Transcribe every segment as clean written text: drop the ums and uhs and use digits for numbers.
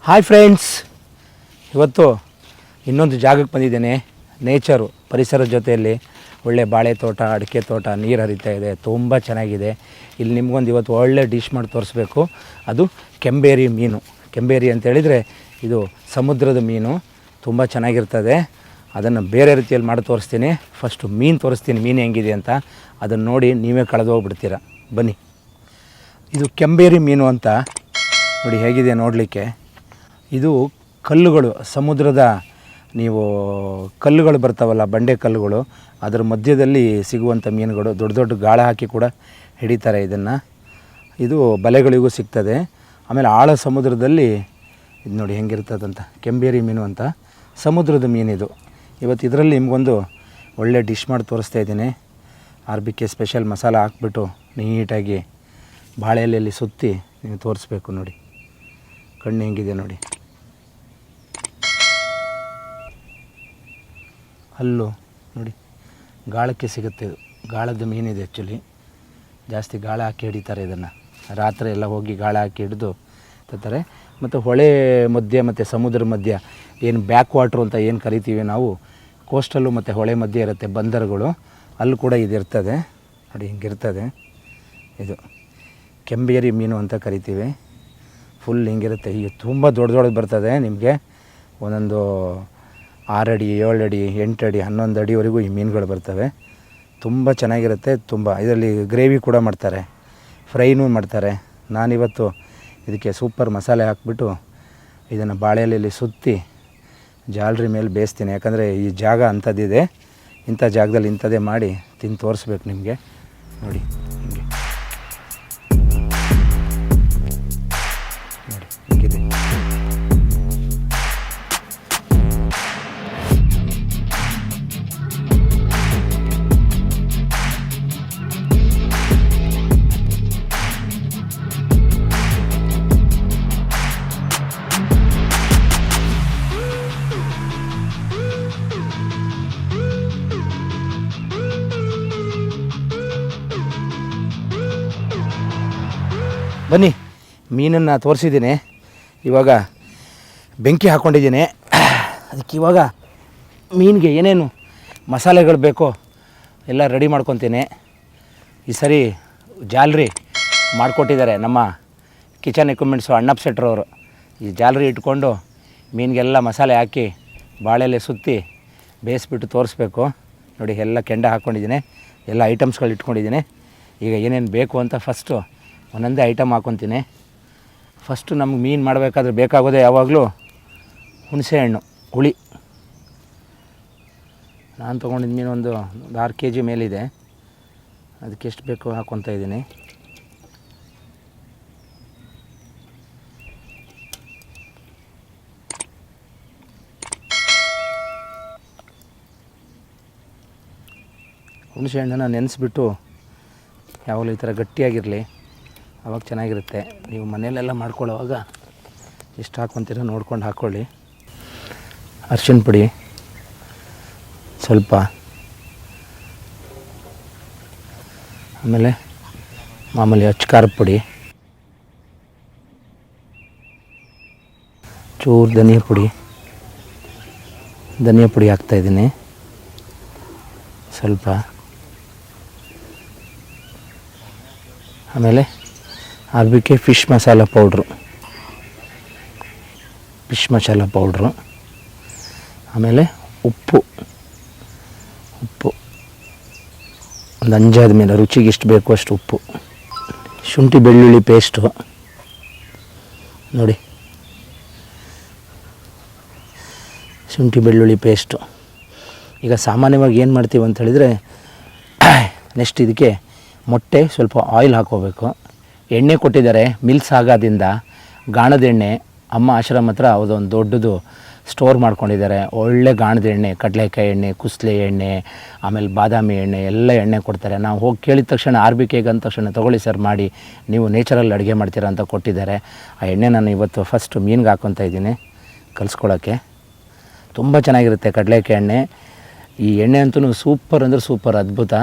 Hi friends, ಇವತ್ತು ಇನ್ನೊಂದು ಜಾಗಕ್ಕೆ ಬಂದಿದ್ದೇನೆ. ನೇಚರು, ಪರಿಸರದ ಜೊತೆಯಲ್ಲಿ ಒಳ್ಳೆ ಬಾಳೆ ತೋಟ, ಅಡಿಕೆ ತೋಟ, ನೀರು ಹರಿತಾ ಇದೆ, ತುಂಬ ಚೆನ್ನಾಗಿದೆ. ಇಲ್ಲಿ ನಿಮಗೊಂದು ಇವತ್ತು ಒಳ್ಳೆ ಡಿಶ್ ಮಾಡಿ ತೋರಿಸ್ಬೇಕು. ಅದು ಕೆಂಬೇರಿ ಮೀನು. ಕೆಂಬೇರಿ ಅಂತೇಳಿದರೆ ಇದು ಸಮುದ್ರದ ಮೀನು, ತುಂಬ ಚೆನ್ನಾಗಿರ್ತದೆ. ಅದನ್ನು ಬೇರೆ ರೀತಿಯಲ್ಲಿ ಮಾಡಿ ತೋರಿಸ್ತೀನಿ. ಫಸ್ಟು ಮೀನು ತೋರಿಸ್ತೀನಿ, ಮೀನು ಹೆಂಗಿದೆ ಅಂತ. ಅದನ್ನು ನೋಡಿ ನೀವೇ ಕಳೆದೋಗ್ಬಿಡ್ತೀರ. ಬನ್ನಿ. ಇದು ಕೆಂಬೇರಿ ಮೀನು ಅಂತ ನೋಡಿ, ಹೇಗಿದೆ ನೋಡಲಿಕ್ಕೆ. ಇದು ಕಲ್ಲುಗಳು, ಸಮುದ್ರದ ನೀವು ಕಲ್ಲುಗಳು ಬರ್ತಾವಲ್ಲ, ಬಂಡೆ ಕಲ್ಲುಗಳು, ಅದರ ಮಧ್ಯದಲ್ಲಿ ಸಿಗುವಂಥ ಮೀನುಗಳು. ದೊಡ್ಡ ದೊಡ್ಡ ಗಾಳ ಹಾಕಿ ಕೂಡ ಹಿಡಿತಾರೆ ಇದನ್ನು. ಇದು ಬಲೆಗಳಿಗೂ ಸಿಗ್ತದೆ. ಆಮೇಲೆ ಆಳ ಸಮುದ್ರದಲ್ಲಿ ಇದು ನೋಡಿ ಹೆಂಗಿರ್ತದಂತ, ಕೆಂಬೇರಿ ಮೀನು ಅಂತ ಸಮುದ್ರದ ಮೀನಿದು. ಇವತ್ತು ಇದರಲ್ಲಿ ನಿಮಗೊಂದು ಒಳ್ಳೆ ಡಿಶ್ ಮಾಡಿ ತೋರಿಸ್ತಾ ಇದ್ದೀನಿ. RBK ಸ್ಪೆಷಲ್ ಮಸಾಲ ಹಾಕ್ಬಿಟ್ಟು ನೀಟಾಗಿ ಬಾಳೆ ಎಲೆಯಲ್ಲಿ ಸುತ್ತಿ ನೀವು ತೋರಿಸ್ಬೇಕು. ನೋಡಿ ಕಣ್ಣು ಹೆಂಗಿದೆ ನೋಡಿ, ಹಲ್ಲು ನೋಡಿ, ಗಾಳಕ್ಕೆ ಸಿಗುತ್ತೆ. ಇದು ಗಾಳದ ಮೀನಿದೆ. ಆ್ಯಕ್ಚುಲಿ ಜಾಸ್ತಿ ಗಾಳ ಹಾಕಿ ಹಿಡಿತಾರೆ ಇದನ್ನು. ರಾತ್ರಿ ಎಲ್ಲ ಹೋಗಿ ಗಾಳ ಹಾಕಿ ಹಿಡಿದು ತರ್ತಾರೆ. ಮತ್ತು ಹೊಳೆ ಮಧ್ಯೆ ಮತ್ತು ಸಮುದ್ರ ಮಧ್ಯ ಏನು ಬ್ಯಾಕ್ ವಾಟ್ರು ಅಂತ ಏನು ಕರಿತೀವಿ ನಾವು, ಕೋಸ್ಟಲ್ಲು ಮತ್ತು ಹೊಳೆ ಮಧ್ಯೆ ಇರುತ್ತೆ ಬಂದರುಗಳು, ಅಲ್ಲಿ ಕೂಡ ಇದಿರ್ತದೆ. ನೋಡಿ ಹಿಂಗಿರ್ತದೆ. ಇದು ಕೆಂಬೇರಿ ಮೀನು ಅಂತ ಕರಿತೀವಿ. ಫುಲ್ ಹಿಂಗಿರುತ್ತೆ. ಈಗ ತುಂಬ ದೊಡ್ಡ ದೊಡ್ಡದು ಬರ್ತದೆ ನಿಮಗೆ. ಒಂದೊಂದು 6 ಅಡಿ, 7 ಅಡಿ, 8 ಅಡಿ, 11 ಅಡಿವರೆಗೂ ಈ ಮೀನುಗಳು ಬರ್ತವೆ. ತುಂಬ ಚೆನ್ನಾಗಿರುತ್ತೆ. ತುಂಬ ಇದರಲ್ಲಿ ಗ್ರೇವಿ ಕೂಡ ಮಾಡ್ತಾರೆ, ಫ್ರೈನೂ ಮಾಡ್ತಾರೆ. ನಾನಿವತ್ತು ಇದಕ್ಕೆ ಸೂಪರ್ ಮಸಾಲೆ ಹಾಕ್ಬಿಟ್ಟು ಇದನ್ನು ಬಾಳೆ ಎಲೆಯಲ್ಲಿ ಸುತ್ತಿ ಜಾಲರಿ ಮೇಲೆ ಬೇಯಿಸ್ತೀನಿ. ಯಾಕಂದರೆ ಈ ಜಾಗ ಅಂಥದ್ದಿದೆ, ಇಂಥ ಜಾಗದಲ್ಲಿ ಇಂಥದ್ದೇ ಮಾಡಿ ತಿಂದು ತೋರಿಸ್ಬೇಕು ನಿಮಗೆ. ನೋಡಿ ಹಿಂಗೆ ನೋಡಿ ಹಿಂಗಿದೆ. ಬನ್ನಿ, ಮೀನನ್ನು ತೋರಿಸಿದ್ದೀನಿ. ಇವಾಗ ಬೆಂಕಿ ಹಾಕ್ಕೊಂಡಿದ್ದೀನಿ. ಅದಕ್ಕೆ ಇವಾಗ ಮೀನಿಗೆ ಏನೇನು ಮಸಾಲೆಗಳು ಬೇಕೋ ಎಲ್ಲ ರೆಡಿ ಮಾಡ್ಕೊತೀನಿ. ಈ ಸರಿ ಜಾಲರಿ ಮಾಡಿಕೊಟ್ಟಿದ್ದಾರೆ ನಮ್ಮ ಕಿಚನ್ ಎಕ್ವಿಪ್ಮೆಂಟ್ಸು ಅಣ್ಣಪ್ಪ ಶೆಟ್ರವರು. ಈ ಜಾಲರಿ ಇಟ್ಕೊಂಡು ಮೀನಿಗೆಲ್ಲ ಮಸಾಲೆ ಹಾಕಿ ಬಾಳೆಲೆ ಸುತ್ತಿ ಬೇಯಿಸ್ಬಿಟ್ಟು ತೋರಿಸ್ಬೇಕು. ನೋಡಿ ಎಲ್ಲ ಕೆಂಡ ಹಾಕ್ಕೊಂಡಿದ್ದೀನಿ, ಎಲ್ಲ ಐಟಮ್ಸ್ಗಳು ಇಟ್ಕೊಂಡಿದ್ದೀನಿ. ಈಗ ಏನೇನು ಬೇಕು ಅಂತ ಫಸ್ಟು ಒಂದೊಂದೇ ಐಟಮ್ ಹಾಕ್ಕೊತೀನಿ. ಫಸ್ಟು ನಮ್ಗೆ ಮೀನು ಮಾಡಬೇಕಾದ್ರೆ ಬೇಕಾಗೋದೇ ಯಾವಾಗಲೂ ಹುಣಸೆಹಣ್ಣು, ಹುಳಿ. ನಾನು ತೊಗೊಂಡಿದ್ದ ಮೀನು ಒಂದು 6 kg ಮೇಲಿದೆ. ಅದಕ್ಕೆ ಎಷ್ಟು ಬೇಕು ಹಾಕ್ಕೊತಾ ಇದ್ದೀನಿ. ಹುಣಸೆಹಣ್ಣನ್ನು ನೆನೆಸ್ಬಿಟ್ಟು ಯಾವಾಗಲೂ ಈ ಥರ ಗಟ್ಟಿಯಾಗಿರಲಿ, ಆವಾಗ ಚೆನ್ನಾಗಿರುತ್ತೆ. ನೀವು ಮನೆಯಲ್ಲೆಲ್ಲ ಮಾಡ್ಕೊಳ್ಳೋವಾಗ ಎಷ್ಟು ಹಾಕ್ಕೊತೀರೋ ನೋಡ್ಕೊಂಡು ಹಾಕ್ಕೊಳ್ಳಿ. ಅರಿಶಿನ ಪುಡಿ ಸ್ವಲ್ಪ, ಆಮೇಲೆ ಮಾಮೂಲಿ ಅಚ್ಚ ಪುಡಿ, ಚೂರು ಧನಿಯಾ ಪುಡಿ ಹಾಕ್ತಾಯಿದ್ದೀನಿ ಸ್ವಲ್ಪ. ಆಮೇಲೆ RBK ಫಿಶ್ ಮಸಾಲ ಪೌಡ್ರು, ಆಮೇಲೆ ಉಪ್ಪು ಒಂದು ಅಂಜಾದ ಮೇಲೆ ರುಚಿಗೆ ಎಷ್ಟು ಬೇಕು ಅಷ್ಟು ಉಪ್ಪು. ಶುಂಠಿ ಬೆಳ್ಳುಳ್ಳಿ ಪೇಸ್ಟು ನೋಡಿ, ಶುಂಠಿ ಬೆಳ್ಳುಳ್ಳಿ ಪೇಸ್ಟು. ಈಗ ಸಾಮಾನ್ಯವಾಗಿ ಏನು ಮಾಡ್ತೀವಿ ಅಂತ ಹೇಳಿದರೆ, ನೆಕ್ಸ್ಟ್ ಇದಕ್ಕೆ ಮೊಟ್ಟೆ, ಸ್ವಲ್ಪ ಆಯಿಲ್ ಹಾಕೋಬೇಕು. ಎಣ್ಣೆ ಕೊಟ್ಟಿದ್ದಾರೆ SAGAದಿಂದ, ಗಾಣದ ಎಣ್ಣೆ. ಅಮ್ಮ ಆಶ್ರಮ ಹತ್ರ ಅದೊಂದು ದೊಡ್ಡದು ಸ್ಟೋರ್ ಮಾಡ್ಕೊಂಡಿದ್ದಾರೆ. ಒಳ್ಳೆ ಗಾಣದ ಎಣ್ಣೆ, ಕಡಲೆಕಾಯಿ ಎಣ್ಣೆ, ಕುಸ್ಲೆ ಎಣ್ಣೆ, ಆಮೇಲೆ ಬಾದಾಮಿ ಎಣ್ಣೆ, ಎಲ್ಲ ಎಣ್ಣೆ ಕೊಡ್ತಾರೆ. ನಾವು ಹೋಗಿ ಕೇಳಿದ ತಕ್ಷಣ RBKಗೆ ಅಂದ ತಕ್ಷಣ ತೊಗೊಳ್ಳಿ ಸರ್ ಮಾಡಿ, ನೀವು ನೇಚರಲ್ಲಿ ಅಡುಗೆ ಮಾಡ್ತೀರಾ ಅಂತ ಕೊಟ್ಟಿದ್ದಾರೆ. ಆ ಎಣ್ಣೆ ನಾನು ಇವತ್ತು ಫಸ್ಟು ಮೀನಿಗೆ ಹಾಕ್ಕೊತಾ ಇದ್ದೀನಿ ಕಲಿಸ್ಕೊಳ್ಳೋಕ್ಕೆ. ತುಂಬ ಚೆನ್ನಾಗಿರುತ್ತೆ ಕಡಲೆಕಾಯಿ ಎಣ್ಣೆ. ಈ ಎಣ್ಣೆ ಅಂತೂ ಸೂಪರ್ ಅಂದರೆ ಸೂಪರ್, ಅದ್ಭುತ.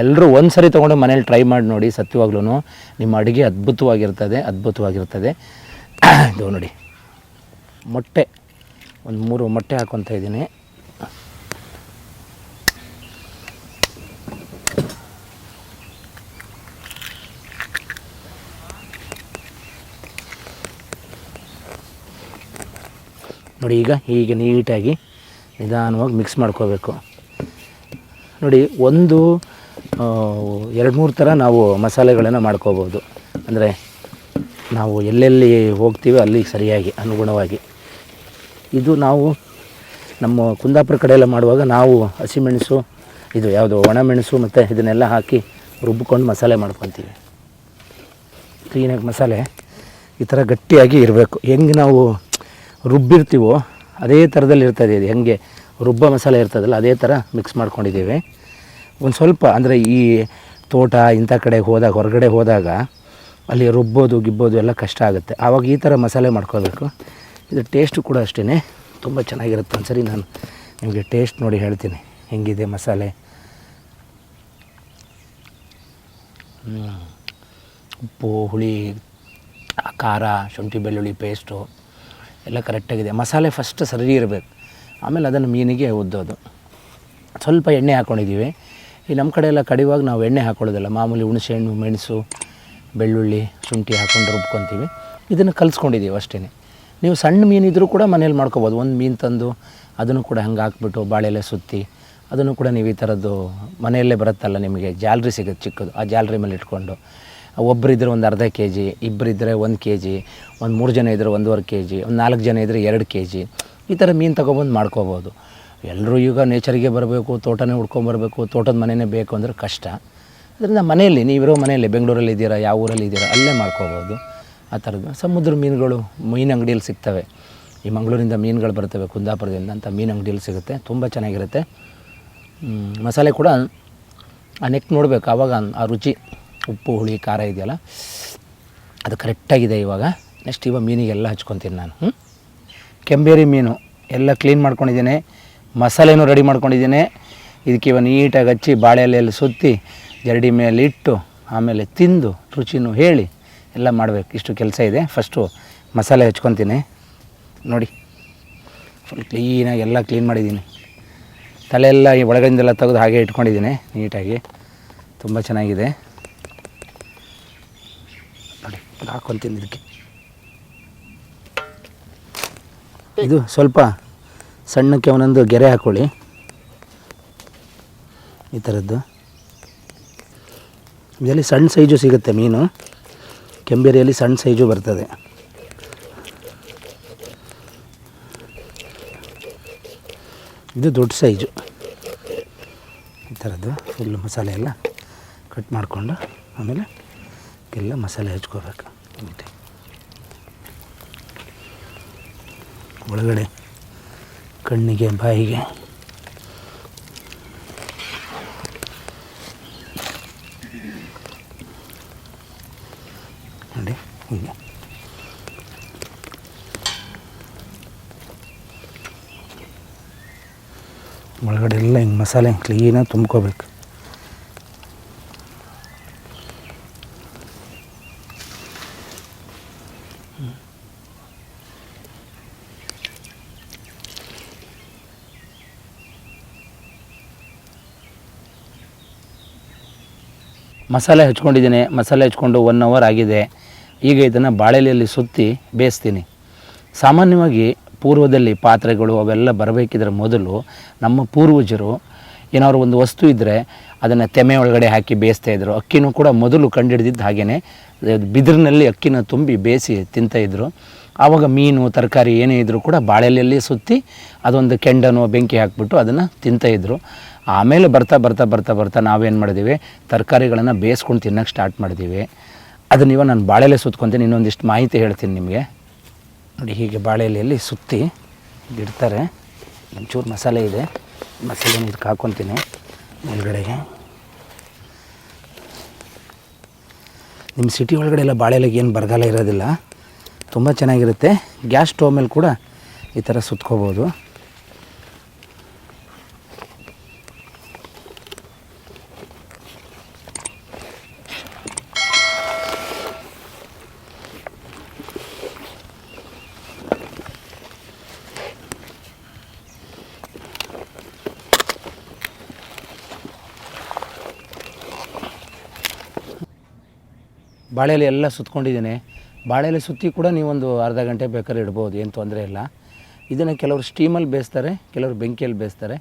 ಎಲ್ಲರೂ ಒಂದು ಸರಿ ತೊಗೊಂಡು ಮನೇಲಿ ಟ್ರೈ ಮಾಡಿ ನೋಡಿ. ಸತ್ಯವಾಗ್ಲೂ ನಿಮ್ಮ ಅಡುಗೆ ಅದ್ಭುತವಾಗಿರ್ತದೆ. ಇದು ನೋಡಿ ಮೊಟ್ಟೆ ಒಂದು 3 ಮೊಟ್ಟೆ ಹಾಕ್ಕೊತಾ ಇದ್ದೀನಿ. ನೋಡಿ ಹೀಗೆ ನೀಟಾಗಿ ನಿಧಾನವಾಗಿ ಮಿಕ್ಸ್ ಮಾಡ್ಕೋಬೇಕು. ನೋಡಿ 2-3 ಥರ ನಾವು ಮಸಾಲೆಗಳನ್ನು ಮಾಡ್ಕೋಬೋದು. ಅಂದರೆ ನಾವು ಎಲ್ಲೆಲ್ಲಿ ಹೋಗ್ತೀವಿ ಅಲ್ಲಿಗೆ ಸರಿಯಾಗಿ ಅನುಗುಣವಾಗಿ. ಇದು ನಾವು ನಮ್ಮ ಕುಂದಾಪುರ ಕಡೆ ಎಲ್ಲ ಮಾಡುವಾಗ ನಾವು ಹಸಿಮೆಣಸು, ಇದು ಯಾವುದು ಒಣಮೆಣಸು ಮತ್ತು ಇದನ್ನೆಲ್ಲ ಹಾಕಿ ರುಬ್ಬಿಕೊಂಡು ಮಸಾಲೆ ಮಾಡ್ಕೊತೀವಿ. ಕ್ಲೀನಾಗಿ ಮಸಾಲೆ ಈ ಥರ ಗಟ್ಟಿಯಾಗಿ ಇರಬೇಕು. ಹೆಂಗೆ ನಾವು ರುಬ್ಬಿರ್ತೀವೋ ಅದೇ ಥರದಲ್ಲಿ ಇರ್ತದೆ. ಇದು ಹೆಂಗೆ ರುಬ್ಬ ಮಸಾಲೆ ಇರ್ತದಲ್ಲ ಅದೇ ಥರ ಮಿಕ್ಸ್ ಮಾಡ್ಕೊಂಡಿದ್ದೀವಿ. ಒಂದು ಸ್ವಲ್ಪ ಅಂದರೆ ಈ ತೋಟ ಇಂಥ ಕಡೆ ಹೋದಾಗ, ಹೊರಗಡೆ ಹೋದಾಗ ಅಲ್ಲಿ ರುಬ್ಬೋದು ಗಿಬ್ಬೋದು ಎಲ್ಲ ಕಷ್ಟ ಆಗುತ್ತೆ. ಆವಾಗ ಈ ಥರ ಮಸಾಲೆ ಮಾಡ್ಕೋಬೇಕು. ಇದು ಟೇಸ್ಟು ಕೂಡ ಅಷ್ಟೇ ತುಂಬ ಚೆನ್ನಾಗಿರುತ್ತೆ. ಒಂದು ಸರಿ ನಾನು ನಿಮಗೆ ಟೇಸ್ಟ್ ನೋಡಿ ಹೇಳ್ತೀನಿ ಹೆಂಗಿದೆ ಮಸಾಲೆ. ಉಪ್ಪು, ಹುಳಿ, ಖಾರ, ಶುಂಠಿ ಬೆಳ್ಳುಳ್ಳಿ ಪೇಸ್ಟು ಎಲ್ಲ ಕರೆಕ್ಟಾಗಿದೆ. ಮಸಾಲೆ ಫಸ್ಟ್ ಸರಿ ಇರಬೇಕು, ಆಮೇಲೆ ಅದನ್ನು ಮೀನಿಗೆ ಉದ್ದೋದು. ಸ್ವಲ್ಪ ಎಣ್ಣೆ ಹಾಕ್ಕೊಂಡಿದ್ದೀವಿ. ಈ ನಮ್ಮ ಕಡೆ ಎಲ್ಲ ಕಡಿಯುವಾಗ ನಾವು ಎಣ್ಣೆ ಹಾಕ್ಕೊಳ್ಳೋದಿಲ್ಲ, ಮಾಮೂಲಿ ಹುಣಸೆಹಣ್ಣು, ಮೆಣಸು, ಬೆಳ್ಳುಳ್ಳಿ, ಶುಂಠಿ ಹಾಕ್ಕೊಂಡು ರುಬ್ಕೊತೀವಿ. ಇದನ್ನು ಕಲಿಸ್ಕೊಂಡಿದ್ದೀವಿ ಅಷ್ಟೇ. ನೀವು ಸಣ್ಣ ಮೀನಿದ್ರೂ ಕೂಡ ಮನೇಲಿ ಮಾಡ್ಕೊಬೋದು. ಒಂದು ಮೀನು ತಂದು ಅದನ್ನು ಕೂಡ ಹಂಗೆ ಹಾಕ್ಬಿಟ್ಟು ಬಾಳೆಲೆ ಸುತ್ತಿ ಅದನ್ನು ಕೂಡ ನೀವು ಈ ಥರದ್ದು ಮನೆಯಲ್ಲೇ ಬರುತ್ತಲ್ಲ, ನಿಮಗೆ ಜಾಲರಿ ಸಿಗುತ್ತೆ ಚಿಕ್ಕದು, ಆ ಜಾಲರಿ ಮೇಲೆ ಇಟ್ಕೊಂಡು ಒಬ್ಬರಿದ್ದರೆ ಒಂದು ಅರ್ಧ kg, ಇಬ್ಬರಿದ್ದರೆ 1 kg, ಒಂದು 3 ಜನ ಇದ್ದರೆ 1.5 kg, ಒಂದು 4 ಜನ ಇದ್ದರೆ 2 kg, ಈ ಥರ ಮೀನು ತೊಗೊಬಂದು ಮಾಡ್ಕೋಬೋದು. ಎಲ್ಲರೂ ಈಗ ನೇಚರಿಗೆ ಬರಬೇಕು, ತೋಟನೇ ಹುಡ್ಕೊಂಬರ್ಬೇಕು, ತೋಟದ ಮನೆಯೇ ಬೇಕು ಅಂದರೆ ಕಷ್ಟ. ಅದರಿಂದ ಮನೆಯಲ್ಲಿ ನೀವಿರೋ ಮನೆಯಲ್ಲಿ ಬೆಂಗಳೂರಲ್ಲಿ ಇದ್ದೀರಾ, ಯಾವ ಊರಲ್ಲಿ ಇದ್ದೀರಾ ಅಲ್ಲೇ ಮಾಡ್ಕೋಬೋದು. ಆ ಥರದ್ದು ಸಮುದ್ರ ಮೀನುಗಳು ಮೀನು ಅಂಗಡಿಯಲ್ಲಿ ಸಿಗ್ತವೆ. ಈ ಮಂಗಳೂರಿಂದ ಮೀನುಗಳು ಬರ್ತವೆ, ಕುಂದಾಪುರದಿಂದ ಅಂತ ಮೀನು ಅಂಗಡಿಯಲ್ಲಿ ಸಿಗುತ್ತೆ, ತುಂಬ ಚೆನ್ನಾಗಿರುತ್ತೆ. ಮಸಾಲೆ ಕೂಡ ಆ ನೆಕ್ ನೋಡಬೇಕು, ಆವಾಗ ಆ ರುಚಿ, ಉಪ್ಪು, ಹುಳಿ, ಖಾರ ಇದೆಯಲ್ಲ ಅದು ಕರೆಕ್ಟಾಗಿದೆ. ಇವಾಗ ನೆಕ್ಸ್ಟ್ ಮೀನಿಗೆಲ್ಲ ಹಚ್ಕೊತೀನಿ ನಾನು. ಕೆಂಬೇರಿ ಮೀನು ಎಲ್ಲ ಕ್ಲೀನ್ ಮಾಡ್ಕೊಂಡಿದ್ದೀನಿ, ಮಸಾಲೆನೂ ರೆಡಿ ಮಾಡ್ಕೊಂಡಿದ್ದೀನಿ. ಇದಕ್ಕೆ ನೀಟಾಗಿ ಹಚ್ಚಿ ಬಾಳೆ ಎಲೆಯಲ್ಲಿ ಸುತ್ತಿ ಜರಡಿ ಮೇಲೆ ಇಟ್ಟು ಆಮೇಲೆ ತಿಂದು ರುಚಿನೂ ಹೇಳಿ ಎಲ್ಲ ಮಾಡಬೇಕು. ಇಷ್ಟು ಕೆಲಸ ಇದೆ. ಫಸ್ಟು ಮಸಾಲೆ ಹಚ್ಕೊತೀನಿ. ನೋಡಿ ಫುಲ್ ಕ್ಲೀನಾಗಿ ಎಲ್ಲ ಕ್ಲೀನ್ ಮಾಡಿದ್ದೀನಿ. ತಲೆಯೆಲ್ಲ ಈ ಒಳಗಡೆಯಿಂದೆಲ್ಲ ತೆಗೆದು ಹಾಗೆ ಇಟ್ಕೊಂಡಿದ್ದೀನಿ ನೀಟಾಗಿ, ತುಂಬ ಚೆನ್ನಾಗಿದೆ. ನೋಡಿ ಹಾಕ್ಕೊತೀನಿ ಇದಕ್ಕೆ. ಇದು ಸ್ವಲ್ಪ ಸಣ್ಣಕ್ಕೆ ಒಂದೊಂದು ಗೆರೆ ಹಾಕ್ಕೊಳ್ಳಿ ಈ ಥರದ್ದು. ಇದರಲ್ಲಿ ಸಣ್ಣ ಸೈಜು ಸಿಗುತ್ತೆ ಮೀನು, ಕೆಂಬೇರಿಯಲ್ಲಿ ಸಣ್ಣ ಸೈಜು ಬರ್ತದೆ. ಇದು ದೊಡ್ಡ ಸೈಜು. ಈ ಥರದ್ದು ಫುಲ್ಲು ಮಸಾಲೆ ಎಲ್ಲ ಕಟ್ ಮಾಡಿಕೊಂಡು ಆಮೇಲೆ ಎಲ್ಲ ಮಸಾಲೆ ಹಚ್ಕೋಬೇಕು. ಒಳಗಡೆ ಕಣ್ಣಿಗೆ, ಬಾಯಿಗೆ ನೋಡಿ ಹೀಗೆ. ಒಳಗಡೆ ಎಲ್ಲ ಹಿಂಗೆ ಮಸಾಲೆ ಕ್ಲೀನಾಗಿ ತುಂಬ್ಕೋಬೇಕು. ಮಸಾಲೆ ಹಚ್ಕೊಂಡಿದ್ದೀನಿ. ಮಸಾಲೆ ಹಚ್ಕೊಂಡು 1 hour ಆಗಿದೆ. ಈಗ ಇದನ್ನು ಬಾಳೆಲೆಯಲ್ಲಿ ಸುತ್ತಿ ಬೇಯಿಸ್ತೀನಿ. ಸಾಮಾನ್ಯವಾಗಿ ಪೂರ್ವದಲ್ಲಿ ಪಾತ್ರೆಗಳು ಅವೆಲ್ಲ ಬರಬೇಕಿದ್ರೆ ಮೊದಲು ನಮ್ಮ ಪೂರ್ವಜರು ಏನಾದ್ರು ಒಂದು ವಸ್ತು ಇದ್ದರೆ ಅದನ್ನು ತೆಮೆ ಒಳಗಡೆ ಹಾಕಿ ಬೇಯಿಸ್ತಾಯಿದ್ರು. ಅಕ್ಕಿನೂ ಕೂಡ ಮೊದಲು ಕಂಡುಹಿಡಿದಿದ್ದು ಹಾಗೆಯೇ ಬಿದಿರಿನಲ್ಲಿ ಅಕ್ಕಿನ ತುಂಬಿ ಬೇಯಿಸಿ ತಿಂತಾಯಿದ್ರು. ಆವಾಗ ಮೀನು, ತರಕಾರಿ ಏನೇ ಇದ್ದರೂ ಕೂಡ ಬಾಳೆಲೆಯಲ್ಲಿ ಸುತ್ತಿ ಅದೊಂದು ಕೆಂಡನೋ ಬೆಂಕಿ ಹಾಕಿಬಿಟ್ಟು ಅದನ್ನು ತಿಂತಾಯಿದ್ರು. ಆಮೇಲೆ ಬರ್ತಾ ಬರ್ತಾ ಬರ್ತಾ ಬರ್ತಾ ನಾವೇನು ಮಾಡಿದ್ದೀವಿ, ತರಕಾರಿಗಳನ್ನು ಬೇಯಿಸ್ಕೊಂಡು ತಿನ್ನೋಕ್ಕೆ ಸ್ಟಾರ್ಟ್ ಮಾಡಿದ್ದೀವಿ. ಅದನ್ನು ಇವಾಗ ನಾನು ಬಾಳೆಲೆ ಸುತ್ಕೊತೀನಿ. ಇನ್ನೊಂದಿಷ್ಟು ಮಾಹಿತಿ ಹೇಳ್ತೀನಿ ನಿಮಗೆ. ನೋಡಿ ಹೀಗೆ ಬಾಳೆಲೆಯಲ್ಲಿ ಸುತ್ತಿ ಇಡ್ತಾರೆ. ಒಂಚೂರು ಮಸಾಲೆ ಇದೆ, ಮಸಾಲೆ ಇದಕ್ಕೆ ಹಾಕ್ಕೊತೀನಿ ಮೇಲ್ಗಡೆಗೆ. ನಿಮ್ಮ ಸಿಟಿ ಒಳಗಡೆ ಎಲ್ಲ ಬಾಳೆಲೆಗೆ ಏನು ಬರಗಾಲ ಇರೋದಿಲ್ಲ, ತುಂಬ ಚೆನ್ನಾಗಿರುತ್ತೆ. ಗ್ಯಾಸ್ ಸ್ಟವ್ ಮೇಲೆ ಕೂಡ ಈ ಥರ ಸುತ್ಕೋಬೋದು. ಬಾಳೆಲೆ ಎಲ್ಲ ಸುತ್ಕೊಂಡಿದ್ದೀನಿ. ಬಾಳೆಲೆ ಸುತ್ತಿ ಕೂಡ ನೀವೊಂದು ಅರ್ಧ ಗಂಟೆ ಬೇಕಾದ್ರೆ ಇಡ್ಬೋದು, ಏನು ತೊಂದರೆ ಇಲ್ಲ. ಇದನ್ನು ಕೆಲವರು ಸ್ಟೀಮಲ್ಲಿ ಬೇಯಿಸ್ತಾರೆ, ಕೆಲವರು ಬೆಂಕಿಯಲ್ಲಿ ಬೇಯಿಸ್ತಾರೆ.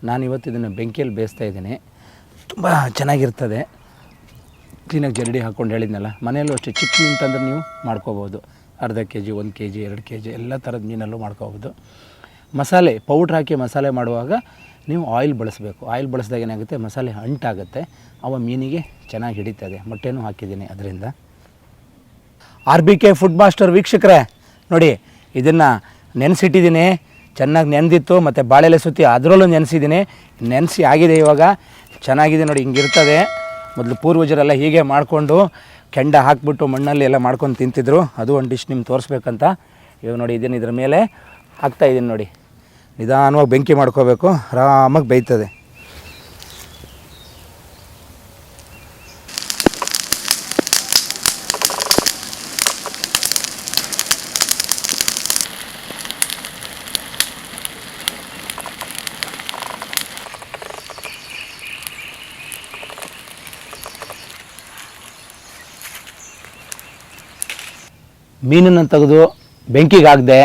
ನಾನಿವತ್ತು ಇದನ್ನು ಬೆಂಕಿಯಲ್ಲಿ ಬೇಯಿಸ್ತಾ ಇದ್ದೀನಿ. ತುಂಬ ಚೆನ್ನಾಗಿರ್ತದೆ. ಕ್ಲೀನಾಗಿ ಜರಡಿ ಹಾಕ್ಕೊಂಡು ಹೇಳಿದ್ನಲ್ಲ, ಮನೆಯಲ್ಲೂ ಅಷ್ಟೇ ಚಿಕ್ಕ ಮೀನು ತಂದ್ರೆ ನೀವು ಮಾಡ್ಕೋಬೋದು. ಅರ್ಧ K G, 1 K G, 2 K G ಎಲ್ಲ ಥರದ ಮೀನಲ್ಲೂ ಮಾಡ್ಕೋಬೋದು. ಮಸಾಲೆ ಪೌಡ್ರ್ ಹಾಕಿ ಮಸಾಲೆ ಮಾಡುವಾಗ ನೀವು ಆಯಿಲ್ ಬಳಸಬೇಕು. ಆಯಿಲ್ ಬಳಸಿದಾಗ ಏನಾಗುತ್ತೆ, ಮಸಾಲೆ ಅಂಟಾಗುತ್ತೆ, ಅವ ಮೀನಿಗೆ ಚೆನ್ನಾಗಿ ಹಿಡಿತದೆ. ಮೊಟ್ಟೆನೂ ಹಾಕಿದ್ದೀನಿ ಅದರಿಂದ. RBK ಫುಡ್ ಮಾಸ್ಟರ್ ವೀಕ್ಷಕರೇ ನೋಡಿ, ಇದನ್ನು ನೆನೆಸಿಟ್ಟಿದ್ದೀನಿ. ಚೆನ್ನಾಗಿ ನೆನೆದಿತ್ತು, ಮತ್ತು ಬಾಳೆಲೆ ಸುತ್ತಿ ಅದರಲ್ಲೂ ನೆನೆಸಿದ್ದೀನಿ. ನೆನೆಸಿ ಆಗಿದೆ, ಇವಾಗ ಚೆನ್ನಾಗಿದೆ ನೋಡಿ. ಹಿಂಗಿರ್ತದೆ. ಮೊದಲು ಪೂರ್ವಜರೆಲ್ಲ ಹೀಗೆ ಮಾಡಿಕೊಂಡು ಕೆಂಡ ಹಾಕಿಬಿಟ್ಟು ಮಣ್ಣಲ್ಲಿ ಎಲ್ಲ ಮಾಡ್ಕೊಂಡು ತಿಂತಿದ್ರು. ಅದು ಒಂದು ಡಿಶ್ ನಿಮ್ಗೆ ತೋರಿಸ್ಬೇಕಂತ ಇವಾಗ ನೋಡಿ ಇದನ್ನು ಇದ್ರ ಮೇಲೆ ಹಾಕ್ತಾಯಿದ್ದೀನಿ ನೋಡಿ. ನಿಧಾನವಾಗಿ ಬೆಂಕಿ ಮಾಡ್ಕೋಬೇಕು, ಆರಾಮಾಗಿ ಬೇಯ್ತದೆ. ಮೀನನ್ನು ತೆಗೆದು ಬೆಂಕಿಗೆ ಹಾಕಿದೆ,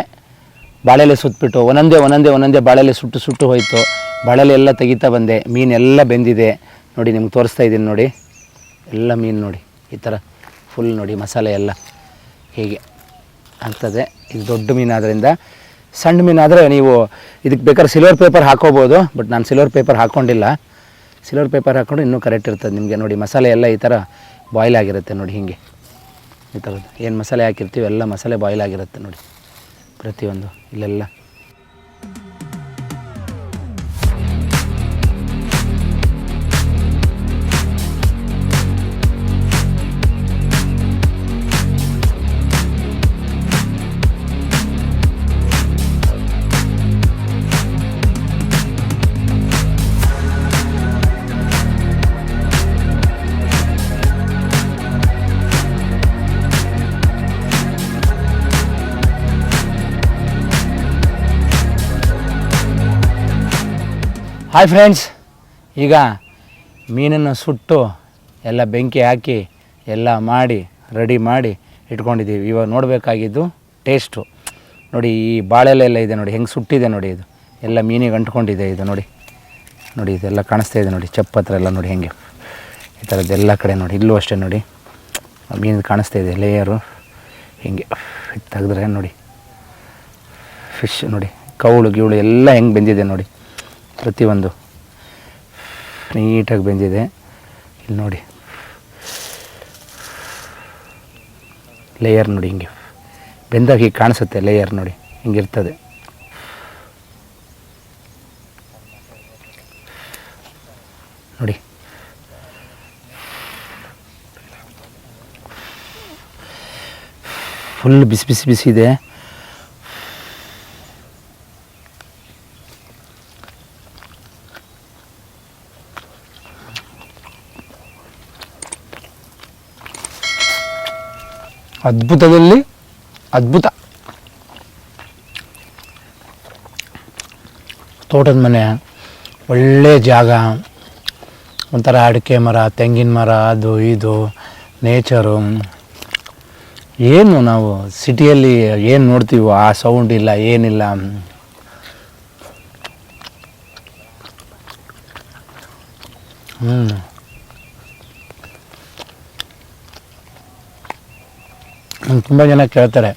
ಬಾಳೆಲೆ ಸುತ್ತಬಿಟ್ಟು ಒಂದೊಂದೇ ಬಾಳೆಲೆ ಸುಟ್ಟು ಹೋಯಿತು. ಬಾಳೆಲೆ ಎಲ್ಲ ತೆಗಿತಾ ಬಂದೆ, ಮೀನೆಲ್ಲ ಬೆಂದಿದೆ ನೋಡಿ. ನಿಮ್ಗೆ ತೋರಿಸ್ತಾ ಇದ್ದೀನಿ ನೋಡಿ, ಎಲ್ಲ ಮೀನು ನೋಡಿ ಈ ಥರ ಫುಲ್ ನೋಡಿ. ಮಸಾಲೆ ಎಲ್ಲ ಹೀಗೆ ಆಗ್ತದೆ. ಇದು ದೊಡ್ಡ ಮೀನಾದ್ದರಿಂದ. ಸಣ್ಣ ಮೀನಾದರೆ ನೀವು ಇದಕ್ಕೆ ಬೇಕಾದ್ರೆ ಸಿಲ್ವರ್ ಪೇಪರ್ ಹಾಕೋಬೋದು, ಬಟ್ ನಾನು ಸಿಲ್ವರ್ ಪೇಪರ್ ಹಾಕ್ಕೊಂಡಿಲ್ಲ. ಸಿಲ್ವರ್ ಪೇಪರ್ ಹಾಕ್ಕೊಂಡು ಇನ್ನೂ ಕರೆಕ್ಟ್ ಇರ್ತದೆ ನಿಮಗೆ ನೋಡಿ. ಮಸಾಲೆ ಎಲ್ಲ ಈ ಥರ ಬಾಯ್ಲ್ ಆಗಿರುತ್ತೆ ನೋಡಿ. ಹೀಗೆ ಈ ಥರದ್ದು ಏನು ಮಸಾಲೆ ಹಾಕಿರ್ತೀವಿ ಎಲ್ಲ ಮಸಾಲೆ ಬಾಯ್ಲ್ ಆಗಿರುತ್ತೆ ನೋಡಿ ಪ್ರತಿಯೊಂದು ಇಲ್ಲೆಲ್ಲ. ಹಾಯ್ ಫ್ರೆಂಡ್ಸ್, ಈಗ ಮೀನನ್ನು ಸುಟ್ಟು ಎಲ್ಲ ಬೆಂಕಿ ಹಾಕಿ ಎಲ್ಲ ಮಾಡಿ ರೆಡಿ ಮಾಡಿ ಇಟ್ಕೊಂಡಿದ್ದೀವಿ. ಇವಾಗ ನೋಡಬೇಕಾಗಿದ್ದು ಟೇಸ್ಟು ನೋಡಿ. ಈ ಬಾಳೆಲೆ ಎಲ್ಲ ಇದೆ ನೋಡಿ, ಹೆಂಗೆ ಸುಟ್ಟಿದೆ ನೋಡಿ. ಇದು ಎಲ್ಲ ಮೀನಿಗೆ ಅಂಟ್ಕೊಂಡಿದೆ ಇದು ನೋಡಿ. ನೋಡಿ ಇದೆಲ್ಲ ಕಾಣಿಸ್ತಾ ಇದೆ ನೋಡಿ, ಚಪ್ಪ ಹತ್ರ ಎಲ್ಲ ನೋಡಿ ಹೆಂಗೆ ಈ ಥರದ್ದೆಲ್ಲ ಕಡೆ ನೋಡಿ. ಇಲ್ಲೂ ಅಷ್ಟೇ ನೋಡಿ, ಮೀನು ಕಾಣಿಸ್ತಾ ಇದೆ ಲೇಯರು ಹಿಂಗೆ ತೆಗೆದ್ರೆ ನೋಡಿ. ಫಿಶ್ ನೋಡಿ, ಕೌಳು ಗೀಳು ಎಲ್ಲ ಹೆಂಗೆ ಬೆಂದಿದೆ ನೋಡಿ. ಪ್ರತಿಯೊಂದು ನೀಟಾಗಿ ಬೆಂದಿದೆ. ಇಲ್ಲಿ ನೋಡಿ ಲೇಯರ್ ನೋಡಿ, ಹಿಂಗೆ ಬೆಂದಾಗ ಹೀಗೆ ಕಾಣಿಸುತ್ತೆ ಲೇಯರ್ ನೋಡಿ, ಹಿಂಗಿರ್ತದೆ. ನೋಡಿ ಫುಲ್ ಬಿಸಿ ಬಿಸಿ ಬಿಸಿ ಇದೆ. ಅದ್ಭುತದಲ್ಲಿ ಅದ್ಭುತ. ತೋಟದ ಮನೆ, ಒಳ್ಳೆ ಜಾಗ, ಒಂಥರ ಅಡಿಕೆ ಮರ, ತೆಂಗಿನ ಮರ, ಅದು ಇದು ನೇಚರು. ಏನು ನಾವು ಸಿಟಿಯಲ್ಲಿ ಏನು ನೋಡ್ತೀವೋ ಆ ಸೌಂಡ್ ಇಲ್ಲ, ಏನಿಲ್ಲ. ತುಂಬ ಜನ ಕೇಳ್ತಾರೆ,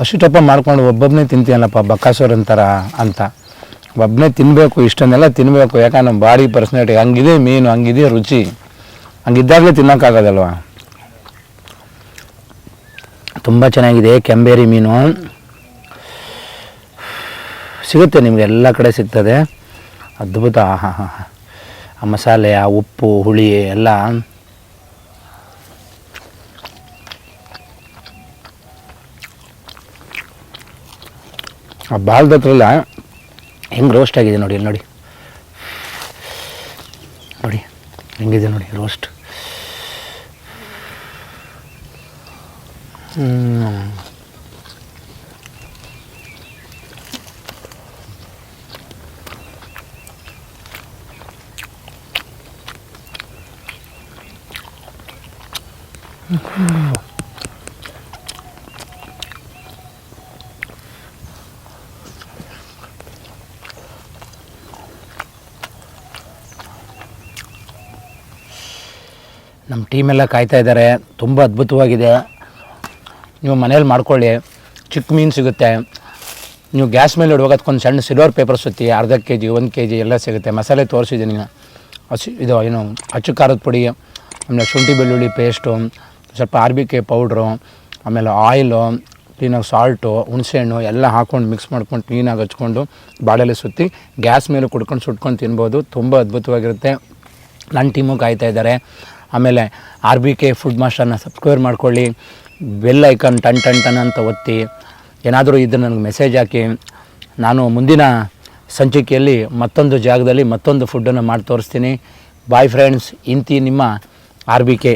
ಅಷ್ಟಪ್ಪ ಮಾಡ್ಕೊಂಡು ಒಬ್ಬೊಬ್ಬನೇ ತಿಂತೀನಲ್ಲಪ್ಪ ಬಕ್ಕಾಸೋರ್ ಅಂತಾರ ಅಂತ. ಒಬ್ಬನೇ ತಿನ್ನಬೇಕು, ಇಷ್ಟನ್ನೆಲ್ಲ ತಿನ್ನಬೇಕು. ಯಾಕಂದ್ರೆ ನಮ್ಮ ಬಾಡಿ ಪರ್ಸ್ನಾಲಿಟಿ ಹಂಗಿದೆ, ಮೀನು ಹಂಗಿದೆ, ರುಚಿ ಹಂಗಿದ್ದಾಗಲೇ ತಿನ್ನೋಕ್ಕಾಗೋದಲ್ವ. ತುಂಬ ಚೆನ್ನಾಗಿದೆ. ಕೆಂಬೇರಿ ಮೀನು ಸಿಗುತ್ತೆ ನಿಮಗೆ, ಎಲ್ಲ ಕಡೆ ಸಿಗ್ತದೆ. ಅದ್ಭುತ. ಆ ಮಸಾಲೆ, ಆ ಉಪ್ಪು, ಹುಳಿ ಎಲ್ಲ ಆ ಬಾಲ್ದ ಹತ್ರಲ್ಲ ಹೆಂಗೆ ರೋಸ್ಟ್ ಆಗಿದೆ ನೋಡಿ. ಇಲ್ಲಿ ನೋಡಿ ನೋಡಿ ಹೆಂಗಿದೆ ನೋಡಿ ರೋಸ್ಟ್. ನಮ್ಮ ಟೀಮೆಲ್ಲ ಕಾಯ್ತಾ ಇದ್ದಾರೆ. ತುಂಬ ಅದ್ಭುತವಾಗಿದೆ. ನೀವು ಮನೇಲಿ ಮಾಡ್ಕೊಳ್ಳಿ. ಚಿಕ್ಕ ಮೀನು ಸಿಗುತ್ತೆ. ನೀವು ಗ್ಯಾಸ್ ಮೇಲೆ ಇಡುವಾಗ ಅದಕ್ಕೊಂದು ಸಣ್ಣ ಸಿಲ್ವರ್ ಪೇಪರ್ ಸುತ್ತಿ ಅರ್ಧ ಕೆಜಿ 1 ಕೆಜಿ ಎಲ್ಲ ಸಿಗುತ್ತೆ. ಮಸಾಲೆ ತೋರಿಸಿದ್ದೀನಿ. ಇದು ಏನು ಅಚ್ಚು ಖಾರದ ಪುಡಿ, ಆಮೇಲೆ ಶುಂಠಿ ಬೆಳ್ಳುಳ್ಳಿ ಪೇಸ್ಟು, ಸ್ವಲ್ಪ RBK ಪೌಡ್ರು, ಆಮೇಲೆ ಆಯಿಲು, ಕ್ಲೀನಾಗಿ ಸಾಲ್ಟು, ಹುಣಸೆಹಣ್ಣು ಎಲ್ಲ ಹಾಕ್ಕೊಂಡು ಮಿಕ್ಸ್ ಮಾಡ್ಕೊಂಡು ಕ್ಲೀನಾಗಿ ಹಚ್ಕೊಂಡು ಬಾಳೆಲೆ ಸುತ್ತಿ ಗ್ಯಾಸ್ ಮೇಲೆ ಕುಡ್ಕೊಂಡು ಸುಟ್ಕೊಂಡು ತಿನ್ಬೋದು. ತುಂಬ ಅದ್ಭುತವಾಗಿರುತ್ತೆ. ನನ್ನ ಟೀಮು ಕಾಯ್ತಾ ಇದ್ದಾರೆ. ಆಮೇಲೆ RBK ಫುಡ್ ಮಾಸ್ಟರ್ನ ಸಬ್ಸ್ಕ್ರೈಬ್ ಮಾಡ್ಕೊಳ್ಳಿ. Bell icon ton ton ton ಅಂತ ಒತ್ತಿ. ಏನಾದರೂ ಇದ್ದರೆ ನನಗೆ ಮೆಸೇಜ್ ಹಾಕಿ. ನಾನು ಮುಂದಿನ ಸಂಚಿಕೆಯಲ್ಲಿ ಮತ್ತೊಂದು ಜಾಗದಲ್ಲಿ ಮತ್ತೊಂದು ಫುಡ್ಡನ್ನು ಮಾಡಿ ತೋರಿಸ್ತೀನಿ. ಬಾಯ್ ಫ್ರೆಂಡ್ಸ್, ಇಂತಿ ನಿಮ್ಮ RBK.